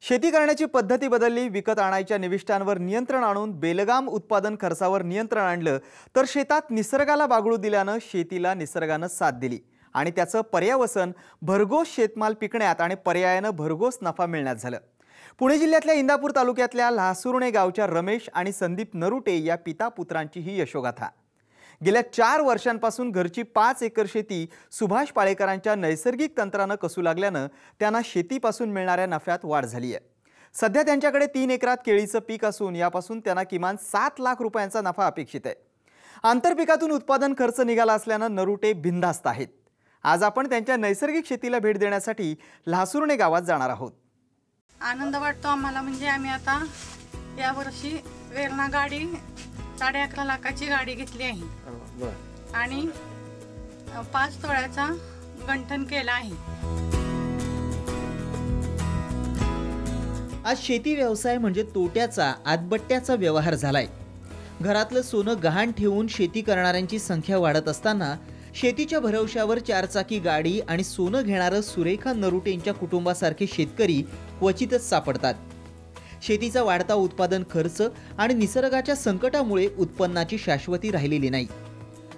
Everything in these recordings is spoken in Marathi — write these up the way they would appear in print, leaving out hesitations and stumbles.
शेती करण्याची पद्धती बदलली, विकत आणायच्या निविष्ठांवर नियंत्रण आणून बेलगाम उत्पादन खर्चावर नियंत्रण आणलं तर शेतात निसर्गाला बागळू दिल्यानं शेतीला निसर्गानं साथ दिली आणि त्याचं पर्यावसन भरघोस शेतमाल पिकण्यात आणि पर्यायानं भरघोस नफा मिळण्यात झालं। पुणे जिल्ह्यातल्या इंदापूर तालुक्यातल्या लासुर्णे गावच्या रमेश आणि संदीप नरुटे या पिता पुत्रांची ही यशोगाथा। गेल्या 4 वर्षांपासून घरची 5 एकर शेती सुभाष पाळेकरांच्या नैसर्गिक तंत्रानं कसू लागल्यानं त्यांना शेतीपासून मिळणाऱ्या नफ्यात वाढ झाली आहे। सध्या त्यांच्याकडे 3 एकरात केळीचं पीक असून यापासून त्यांना किमान 7 लाख रुपयांचा नफा अपेक्षित आहे। आंतरपिकातून उत्पादन खर्च निघाला असल्यानं नरुटे बिनधास्त आहेत। आज आपण त्यांच्या नैसर्गिक शेतीला भेट देण्यासाठी लासुर्णे गावात जाणार आहोत। आनंद वाटतो आम्हाला, म्हणजे आम्ही आता या वर्षी वेरणा गाडी 11.5 लाखाची गाडी घेतली आहे आणि 5 तोळ्याचा गंठन केला आहे। आज शेती व्यवसाय म्हणजे तोट्याचा आतबट्ट्याचा व्यवहार झालाय। घरातलं सोनं गहाण ठेवून शेती करणाऱ्यांची संख्या वाढत असताना शेतीच्या भरवशावर 4 चाकी गाडी आणि सोनं घेणारं सुरेखा नरुटेंच्या कुटुंबासारखे शेतकरी क्वचितच सापडतात। शेतीचा वाढता उत्पादन खर्च आणि निसर्गाच्या संकटामुळे उत्पन्नाची शाश्वती राहिलेली नाही।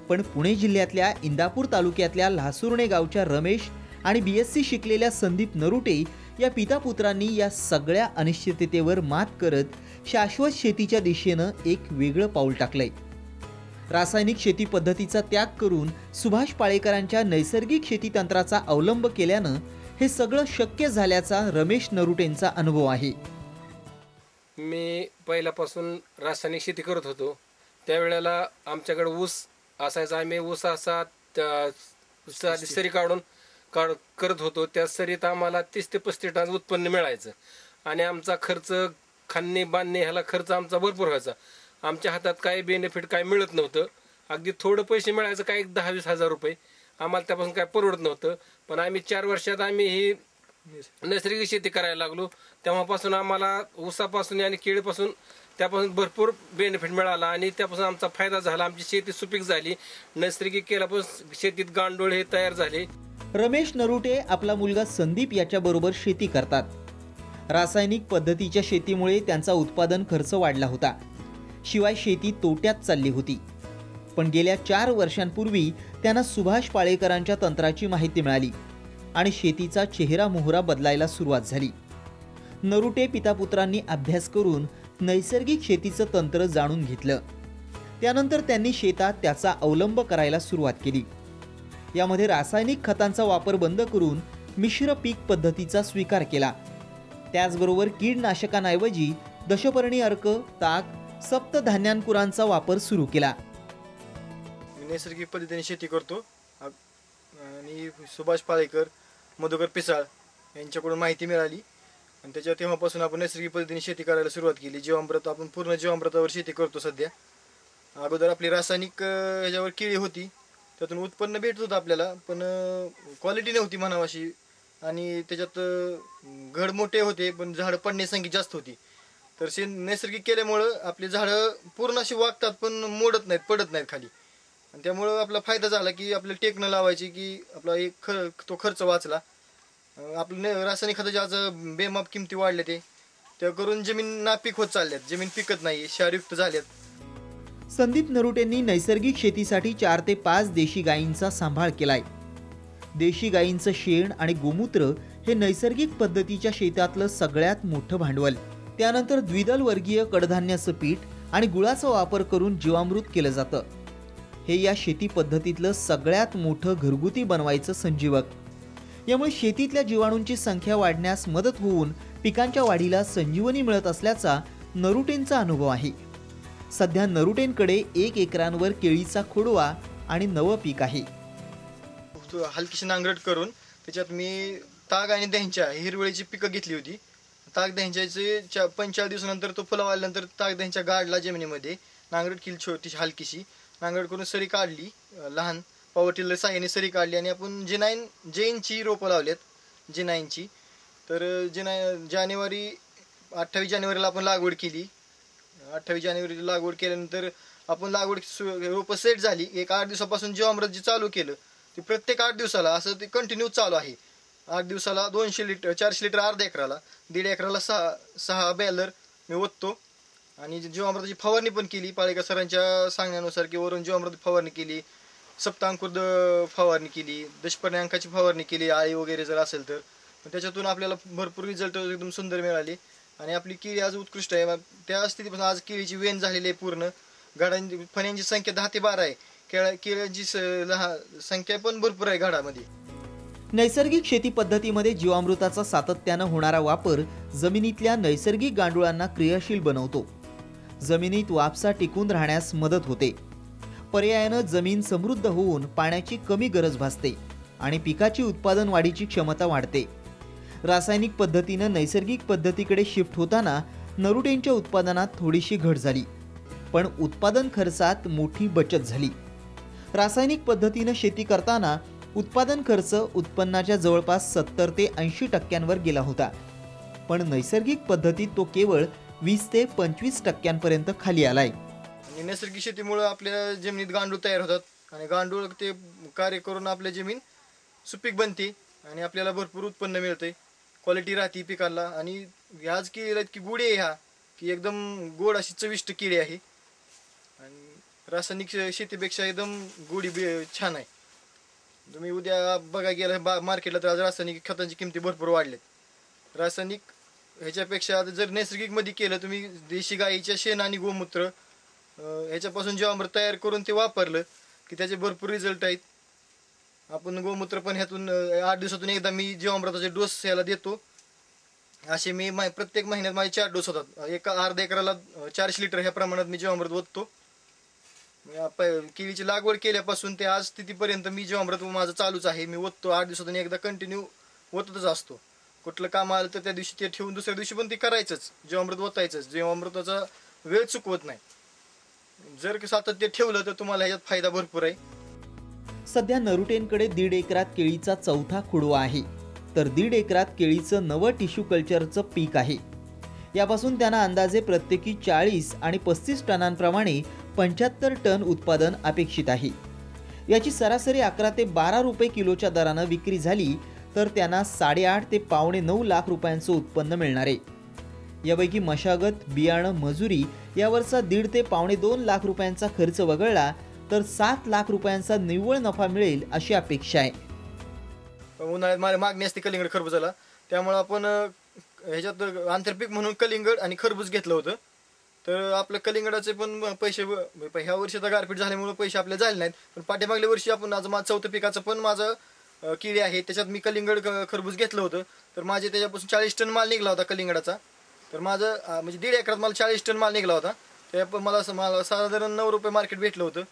पण पुणे जिल्ह्यातल्या इंदापूर तालुक्यातल्या लासुर्णे गावच्या रमेश आणि BSc शिकलेल्या संदीप नरुटे या पितापुत्रांनी या सगळ्या अनिश्चिततेवर मात करत शाश्वत शेतीच्या दिशेनं एक वेगळं पाऊल टाकलंय। रासायनिक शेती पद्धतीचा त्याग करून सुभाष पाळेकरांच्या नैसर्गिक शेती तंत्राचा अवलंब केल्यानं हे सगळं शक्य झाल्याचा रमेश नरुटेंचा अनुभव आहे। मी पहिल्यापासून रासायनिक शेती करत होतो। त्यावेळेला आमच्याकडे ऊस असायचा, आम्ही ऊस असा सरी काढून करत होतो। त्या सरीत आम्हाला 30 ते 35 टन उत्पन्न मिळायचं आणि आमचा खर्च खाणे बांधणे ह्याला खर्च आमचा भरपूर व्हायचा। आमच्या हातात काही बेनिफिट काय मिळत नव्हतं, अगदी थोडं पैसे मिळायचं, काय 10-20 हजार रुपये आम्हाला त्यापासून काय परवडत नव्हतं। पण आम्ही 4 वर्षात आम्ही ही नैसर्गिक शेती करायला लागलो। तेव्हापासून आम्हाला ऊसापासून आणि केळीपासून त्यापासून भरपूर बेनिफिट मिळाला आणि त्यापासून आमचा फायदा झाला। आमची शेती सुपीक झाली, नैसर्गिक केल्यापासून शेतीत गांडूळ हे तयार झाले। रमेश नरुटे आपला मुलगा संदीप याच्याबरोबर शेती करतात। रासायनिक पद्धतीच्या शेतीमुळे त्यांचा उत्पादन खर्च वाढला होता, शिवाय शेती तोट्यात चालली होती। पण गेल्या 4 वर्षांपूर्वी त्यांना सुभाष पाळेकरांच्या तंत्राची माहिती मिळाली आणि शेतीचा चेहरा मोहरा बदलायला सुरुवात झाली। नरुटे पितापुत्रांनी अभ्यास करून नैसर्गिक शेतीचं तंत्र जाणून घेतलं। त्यानंतर त्यांनी शेतात त्याचा अवलंब करायला सुरुवात केली। यामध्ये रासायनिक खतांचा वापर बंद करून मिश्र पीक पद्धतीचा स्वीकार केला। त्याचबरोबर कीडनाशकांऐवजी दशपर्णी अर्क, ताक, सप्तधान्यांकुरांचा वापर सुरू केला। नैसर्गिक पद्धतीने शेती करतो आणि सुभाष पाळेकर, मधुकर पिसाळ यांच्याकडून माहिती मिळाली आणि त्याच्या तेव्हापासून आपण नैसर्गिक पद्धतीने शेती करायला सुरुवात केली। जीवामृत, आपण पूर्ण जीवामृतावर शेती करतो सध्या। अगोदर आपली रासायनिक ह्याच्यावर केळी होती, त्यातून उत्पन्न भेटत होतं आपल्याला, पण क्वालिटी नव्हती म्हणावाशी आणि त्याच्यात घड मोठे होते पण झाडं पडण्याची संख्या जास्त होती। तर नैसर्गिक केल्यामुळं आपली झाडं पूर्ण अशी वागतात पण मोडत नाहीत, पडत नाहीत खाली, आणि त्यामुळं आपला फायदा झाला की आपल्याला टेक न लावायची की आपला एक तो खर्च वाचला। आपलं रासायनिक खताच्या आज बेमाप किमती वाढल्या, त्या करून जमीन नापीक होत चालल्यात, जमीन पिकत नाही, क्षारयुक्त झाल्यात। संदीप नरुटेंनी नैसर्गिक शेतीसाठी 4 ते 5 देशी गायींचा सांभाळ केलाय। देशी गायींचं शेण आणि गोमूत्र हे नैसर्गिक पद्धतीच्या शेतातलं सगळ्यात मोठं भांडवल। त्यानंतर द्विदल वर्गीय कडधान्याचं पीठ आणि गुळाचा वापर करून जीवामृत केलं जातं। हे या शेती पद्धतीतलं सगळ्यात मोठं घरगुती बनवायचं संजीवक। यामुळे शेतीतल्या जीवाणूंची संख्या वाढण्यास मदत होऊन पिकांच्या वाढीला संजीवनी मिळत असल्याचा नरुटेंचा अनुभव आहे। सध्या नरुटेंकडे 1 एकरांवर केळीचा खोडवा आणि नवं पीक आहे। हलकीशी नांगरट करून त्याच्यात मी ताग आणि दह्यांच्या हिरवळीची पिकं घेतली होती। ताग दह्यांच्याचे 45 दिवसानंतर तो फुला वाढल्यानंतर ताग दह्यांच्या गाडला जमिनीमध्ये नांगरट केली, छोटी हलकीशी नांगरट करून सरी काढली, लहान पॉवर टिलर साह्याने सरी काढली आणि आपण J9ची रोपं लावलेत, J9ची। तर 28 जानेवारीला आपण लागवड केली। 28 जानेवारीला लागवड केल्यानंतर आपण लागवड रोपं सेट झाली। एक 8 दिवसापासून जीवामृत जे चालू केलं ते प्रत्येक 8 दिवसाला असं ते कंटिन्यू चालू आहे। 8 दिवसाला 200 लिटर 400 लिटर अर्ध्या एकराला, 1.5 एकराला 6 बॅलर मी ओततो. आणि जीवामृताची फवारणी पण केली पाळेकर सरांच्या सांगण्यानुसार, की वरून जीवामृत फवारणी केली, सप्तांकुर फवारणी केली, दशपर्णी अंकाची फवारणी केली आळी वगैरे जर असेल तर. त्याच्यातून आपल्याला भरपूर रिझल्ट एकदम सुंदर मिळाले आणि आपली केळी आज उत्कृष्ट आहे. त्या स्थितीपासून आज केळीची वेण झालेली आहे पूर्ण. गाडांची फण्यांची संख्या 10 ते 12 आहे. केळ्यांची संख्या पण भरपूर आहे घाडामध्ये. नैसर्गिक शेती पद्धतीमध्ये जीवामृताचा सातत्यानं होणारा वापर जमिनीतल्या नैसर्गिक गांडुळांना क्रियाशील बनवतो. जमिनीत वापसा टिकून राहण्यास मदत होते. पर्यायानं जमीन समृद्ध होऊन पाण्याची कमी गरज भासते आणि पिकाची उत्पादन वाढीची क्षमता वाढते. रासायनिक पद्धतीनं नैसर्गिक पद्धतीकडे शिफ्ट होताना नरुटेंच्या उत्पादनात थोडीशी घट झाली, पण उत्पादन खर्चात मोठी बचत झाली. रासायनिक पद्धतीनं शेती करताना उत्पादन खर्च उत्पन्नाच्या जवळपास 70 ते 80% गेला होता, पण नैसर्गिक पद्धतीत तो केवळ 20 ते 25% खाली आलाय. आणि नैसर्गिक शेतीमुळे आपल्या जमिनीत गांडूळ तयार होतात आणि गांडूळ ते कार्य करून आपली जमीन सुपीक बनते आणि आपल्याला भरपूर उत्पन्न मिळते, क्वालिटी राहते पिकाला. आणि आज केळी की गोडी आहे ह्या, की एकदम गोड अशी चविष्ट केळी आहे आणि रासायनिक शेतीपेक्षा एकदम गोडी छान आहे. तुम्ही उद्या बघा गेला मार्केटला तर आज रासायनिक खतांची किमती भरपूर वाढल्यात. रासायनिक ह्याच्यापेक्षा जर नैसर्गिकमध्ये केलं, तुम्ही देशी गाईच्या शेण आणि गोमूत्र ह्याच्यापासून जीवामृत तयार करून ते वापरलं की त्याचे भरपूर रिझल्ट आहेत. आपण गोमूत्र पण ह्यातून 8 दिवसातून एकदा मी जीवामृताचे डोस याला देतो. असे मी प्रत्येक महिन्यात माझे 4 डोस होतात. अर्ध्या एकराला 400 लिटर ह्या प्रमाणात मी जीवामृत ओततो. केळीची लागवड केल्यापासून ते आज स्थितीपर्यंत मी जीवामृत माझं चालूच आहे. मी ओततो 8 दिवसातून एकदा कंटिन्यू ओततच असतो. कुठलं काम आलं तर त्या दिवशी ते ठेवून दुसऱ्या दिवशी पण ते करायचंच, जीवामृत ओतायचंच. जीवामृताचा वेळ चुकवत नाही. जर सातत्य ठेवलं तर तुम्हाला ह्याच्यात फायदा भरपूर आहे. सध्या नरुटेंकडे 1.5 एकरात केळीचा चौथा खुडवा आहे, तर 1.5 एकरात केळीचं नवं टिश्यू कल्चरचं पीक आहे. यापासून त्यांना अंदाजे प्रत्येकी 40 आणि 35 टनांप्रमाणे 75 टन उत्पादन अपेक्षित आहे. याची सरासरी 11 ते 12 रुपये किलोच्या दरानं विक्री झाली तर त्यांना 8.5 ते 9.5 लाख रुपयांचं उत्पन्न मिळणार आहे. यापैकी मशागत, बियाणं, मजुरी यावरचा 1.5 ते 2.5 लाख रुपयांचा खर्च वगळला तर 7 लाख रुपयांचा निव्वळ नफा मिळेल अशी अपेक्षा आहे. उन्हाळ्यात माझी मागणी असते कलिंगड खरबुजाला, त्यामुळे आपण ह्याच्यात आंतरपीक म्हणून कलिंगड आणि खरबूज घेतलं होतं. तर आपल्या कलिंगडाचे पण पैसे ह्या वर्षी तर गारपीट झाल्यामुळे पैसे आपले झाले नाहीत, पण पाठीमागल्या वर्षी आपण आज माझं चौथं पिकाचं पण माझं केळी आहे त्याच्यात मी कलिंगड खरबूज घेतलं होतं. तर माझे त्याच्यापासून 40 टन माल निघला होता कलिंगडाचा. तर माझं म्हणजे 1.5 एकरात मला 40 टन माल निघला होता. त्या मला साधारण 9 रुपये मार्केट भेटलं होतं.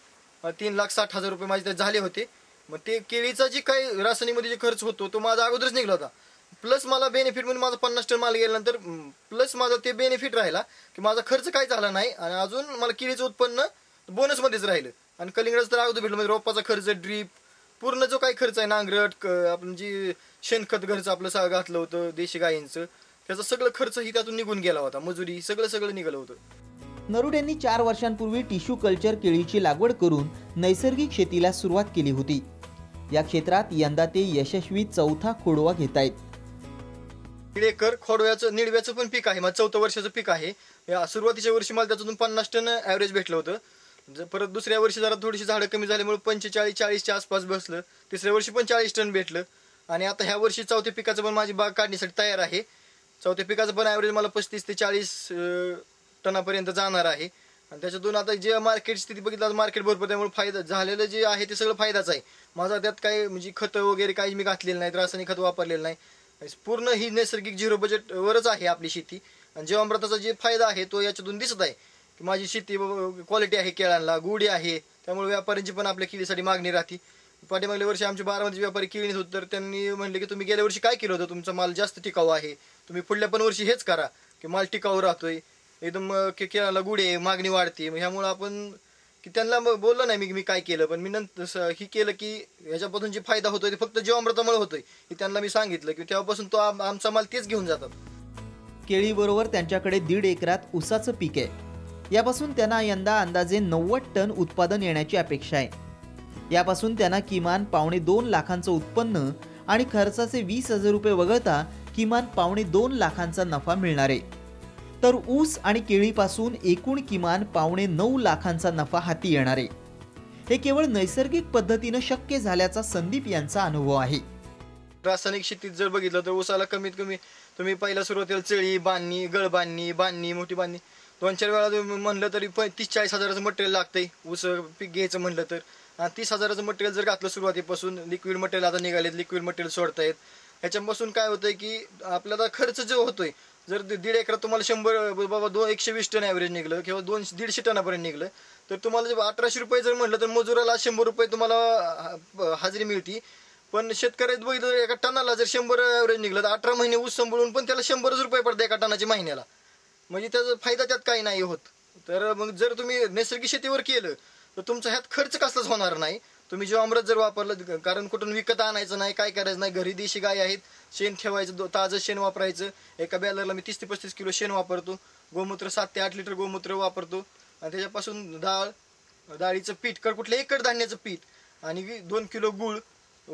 3,60,000 रुपये माझे त्यात झाले होते. मग ते केळीचा जे काही रासायनिकमध्ये जे खर्च होतो तो माझा अगोदरच निघला होता. प्लस मला बेनिफिट म्हणून माझा 50 टन माल गेल्यानंतर प्लस माझा ते बेनिफिट राहिला की माझा खर्च काही झाला नाही आणि अजून मला केळीचं उत्पन्न बोनसमध्येच राहिलं. आणि कलिंगडाचं तर अगोदर भेटलं, म्हणजे रोपाचा खर्च, ड्रीप, पूर्ण जो काही खर्च आहे, नांगरट, आपण जी शेणखत घरचं आपलं घातलं होतं देशी गायींचं, त्याचा सगळं खर्च ही त्यातून निघून गेला होता. मजुरी सगळं निघालं होतं. नरुटेंनी 4 वर्षांपूर्वी टिश्यू कल्चर केळीची लागवड करून नैसर्गिक शेतीला सुरुवात केली होती. या क्षेत्रात यंदा ते यशस्वी चौथा खोडवा घेत आहेत. 1.5 एकर खोडव्याचं निडव्याचं पण पीक आहे. माझं 4थं वर्षाचं पीक आहे. या सुरुवातीच्या वर्षी मला त्याच्यातून 50 टन ॲव्हरेज भेटलं होतं. परत दुसऱ्या वर्षी जरा थोडीशी झाडं कमी झाल्यामुळे 45-40च्या आसपास बसलं. तिसऱ्या वर्षी पण 40 टन भेटलं. आणि आता ह्या वर्षी चौथ्या पिकाचं पण माझी बाग काढण्यासाठी तयार आहे. चौथ्या पिकाचं पण ॲव्हरेज मला 35 ते 40 टनापर्यंत जाणार आहे. आणि त्याच्यातून आता जे मार्केट स्थिती बघितलं, मार्केट भरपूर, त्यामुळे फायदा झालेलं जे आहे ते सगळं फायदाच आहे माझा. त्यात काही म्हणजे खतं वगैरे काही मी घातलेलं नाहीत, रासायनिक खत वापरलेलं नाही. पूर्ण ही नैसर्गिक 0 बजेटवरच आहे आपली शेती. आणि जीवामृताचा जे फायदा आहे तो याच्यातून दिसत आहे की माझी शेती क्वालिटी आहे, केळांना गोडी आहे, त्यामुळे व्यापाऱ्यांची पण आपल्या केळीसाठी मागणी राहते. पाठीमागल्या वर्षी आमचे बारामती व्यापारी केळी होते, तर त्यांनी म्हणले की तुम्ही गेल्या वर्षी काय केलं होतं, तुमचा माल जास्त टिकाऊ आहे, तुम्ही पुढल्या पण वर्षी हेच करा की माल टिकाऊ राहतोय, एकदम केळाला गुढी आहे, मागणी वाढते. ह्यामुळे आपण की त्यांना बोललो नाही मी काय केलं, पण मी नंतर ही केलं की ह्याच्यापासून जे फायदा होतोय ते फक्त जीवामृतामुळे होतोय हे त्यांना मी सांगितलं की तेव्हापासून तो आमचा माल तेच घेऊन जातात. केळीबरोबर त्यांच्याकडे 1.5 एकरात ऊसाचं पीक आहे. यापासून त्यांना यंदा अंदाजे 90 टन उत्पादन येण्याची अपेक्षा आहे. यापासून त्यांना किमान 2.5 लाखांचं उत्पन्न आणि खर्चाचे 20,000 रुपये वगळता किमान 2.25 लाखांचा नफा मिळणार आहे. तर ऊस आणि केळीपासून एकूण किमान 9.25 लाखांचा नफा हाती येणार आहे. हे केवळ नैसर्गिक पद्धतीने शक्य झाल्याचा संदीप यांचा अनुभव आहे. रासायनिक शेतीत जर बघितलं तर ऊसाला कमीत कमी तुम्ही पहिल्या सुरुवातीला चळी बांधणी, गळ बांधणी, मोठी बांधणी 2-4 वेळा तुम्ही म्हणलं तरी 30-40 हजाराचं मटेरियल लागतंय. ऊस पीक घ्यायचं म्हणलं तर 30 हजाराचं मटेरियल जर घातलं सुरुवातीपासून, लिक्विड मटेरियल आता निघालेत, लिक्विड मटेरियल सोडतायत. ह्याच्यापासून काय होतंय की आपल्याला खर्च जो होतोय, जर 1.5 एकरात तुम्हाला 120 टन ॲव्हरेज निघलं किंवा 150 टनापर्यंत निघलं तर तुम्हाला 1800 रुपये जर म्हटलं तर मजुराला 100 रुपये तुम्हाला हाजरी मिळती. पण शेतकऱ्यात बघितलं एका टनाला जर 100 ॲव्हरेज निघलं तर 18 महिने ऊस सांभाळून पण त्याला 100 रुपये पडते एका टनाच्या महिन्याला. म्हणजे त्याचा फायदा त्यात काही नाही होत. तर मग जर तुम्ही नैसर्गिक शेतीवर केलं तर तुमचा ह्यात खर्च कसलाच होणार नाही. तुम्ही जीवामृत जर वापरलं, कारण कुठून विकत आणायचं नाही, काय करायचं नाही, घरी देशी गाय आहेत, शेण ठेवायचं, ताजं शेण वापरायचं. एका बॅलरला मी 30 ते 35 किलो शेण वापरतो. गोमूत्र 7 ते 8 लिटर गोमूत्र वापरतो आणि त्याच्यापासून डाळीचं पीठ, कुठल्याही कडधान्याचं पीठ आणि 2 किलो गूळ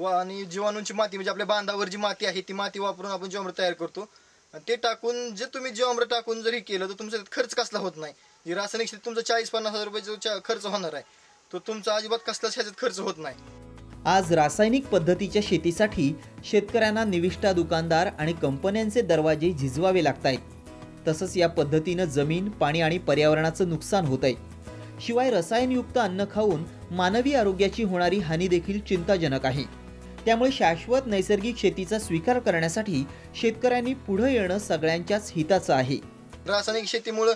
आणि जीवाणूंची माती, म्हणजे आपल्या बांधावर जी माती आहे ती माती वापरून आपण जीवामृत तयार करतो. आणि ते टाकून जे तुम्ही जीवामृत टाकून जरी केलं तर तुमचा खर्च कसला होत नाही. जी रासायनिक शेतीत तुमचा 40-50 हजार रुपये खर्च होणार आहे तो तुमचा अजिबात कसलाच ह्याच्यात खर्च होत नाही. आज रासायनिक पद्धतीच्या शेतीसाठी शेतकऱ्यांना निविष्ठा दुकानदार आणि कंपन्यांचे दरवाजे झिजवावे लागतायत. तसंच या पद्धतीनं जमीन, पाणी आणि पर्यावरणाचं नुकसान होत आहे. शिवाय रसायनयुक्त अन्न खाऊन मानवी आरोग्याची होणारी हानी देखील चिंताजनक आहे. त्यामुळे शाश्वत नैसर्गिक शेतीचा स्वीकार करण्यासाठी शेतकऱ्यांनी पुढे येणं सगळ्यांच्याच हिताचं आहे. रासायनिक शेतीमुळे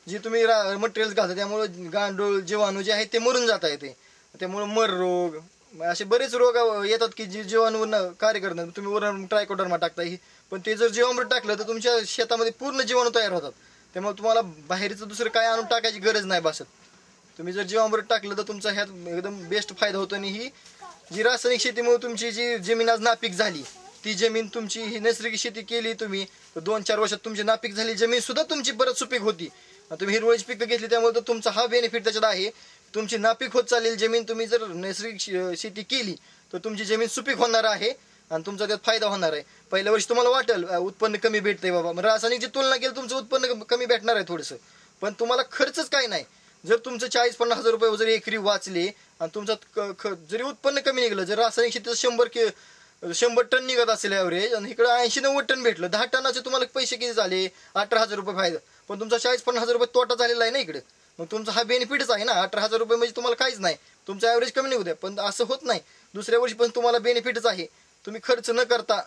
जी तुम्ही मटेरियल घालता त्यामुळे गांडूळ, जीवाणू जे आहेत ते मरून जात आहेत. त्यामुळे मर रोग, असे बरेच रोग येतात की जे जीवाणू कार्य करतात. तुम्ही वरून ट्रायकोडर्मा टाकताय, पण ते जर जीवामृत टाकलं तर तुमच्या शेतामध्ये पूर्ण जीवाणू तयार होतात. त्यामुळे तुम्हाला बाहेरचं दुसरं काय आणून टाकायची गरज नाही भासत. तुम्ही जर जीवामृत टाकलं तर तुमचा ह्यात एकदम बेस्ट फायदा होतो. आणि ही जी रासायनिक शेतीमुळे तुमची जी जमीन आज नापीक झाली, ती जमीन तुमची ही नैसर्गिक शेती केली तुम्ही 2-4 वर्षात तुमची नापीक झाली जमीन सुद्धा तुमची परत सुपीक होती. तुम्ही हिरवळीची पिकं घेतली त्यामुळे तर तुमचा हा बेनिफिट त्याच्यात आहे. तुमची नापीक होत चालेल जमीन, तुम्ही जर नैसर्गिक शेती केली तर तुमची जमीन सुपीक होणार आहे आणि तुमचा त्यात फायदा होणार आहे. पहिल्या वर्षी तुम्हाला वाटेल उत्पन्न कमी भेटतंय बाबा, रासायनिकची तुलना केली तुमचं उत्पन्न कमी भेटणार आहे थोडंसं, पण तुम्हाला खर्चच काय नाही. जर तुमचं 40-50 हजार रुपये जरी एकरी वाचले आणि तुमचं जरी उत्पन्न कमी निघलं, जर रासायनिक शेतीचं 100 टन निघत असेल ॲव्हरेज आणि इकडे 80-90 टन भेटलं, 10 टनाचे तुम्हाला पैसे किती झाले? 18,000 रुपये फायदा. पण तुमचा 40-50 हजार रुपये तोटा झालेला आहे ना इकडे. मग तुमचा हा बेनिफिटच आहे ना. 18,000 रुपये म्हणजे तुम्हाला काहीच नाही, तुमचा ॲव्हरेज कमी निघू द्या. पण असं होत नाही, दुसऱ्या वर्षी पण तुम्हाला बेनिफिटच आहे. तुम्ही खर्च न करता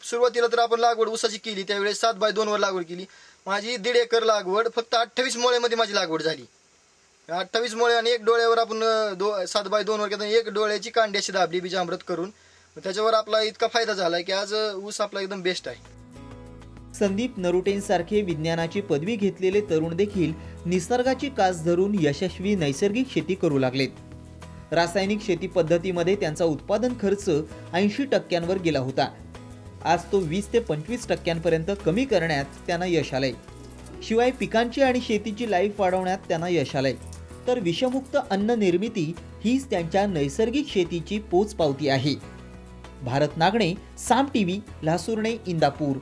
सुरुवातीला तर आपण लागवड ऊसाची केली त्यावेळेस 7x2 वर लागवड केली. माझी 1.5 एकर लागवड फक्त 28 मोळ्यामध्ये माझी लागवड झाली. 28 मोळे आणि 1 डोळ्यावर आपण 7x2 वर केलं, 1 डोळ्याची कांडी अशी दाबली बीजामृत करून. त्याच्यावर आपला इतका फायदा झालाय की आज ऊस आपला एकदम बेस्ट आहे. संदीप नरुटेंसारखे विज्ञानाची पदवी घेतलेले तरुण देखील निसर्गाची कास धरून यशस्वी नैसर्गिक शेती करू लागलेत. रासायनिक शेती पद्धतीमध्ये त्यांचा उत्पादन खर्च 80% गेला होता. आज तो 20 ते 25% कमी करण्यात त्यांना यश आलंय. शिवाय पिकांची आणि शेतीची लाईफ वाढवण्यात त्यांना यश आलंय. तर विषमुक्त अन्न निर्मिती हीच त्यांच्या नैसर्गिक शेतीची पोचपावती आहे. भारत नागणे, साम टीव्ही, लासुर्णे, इंदापूर.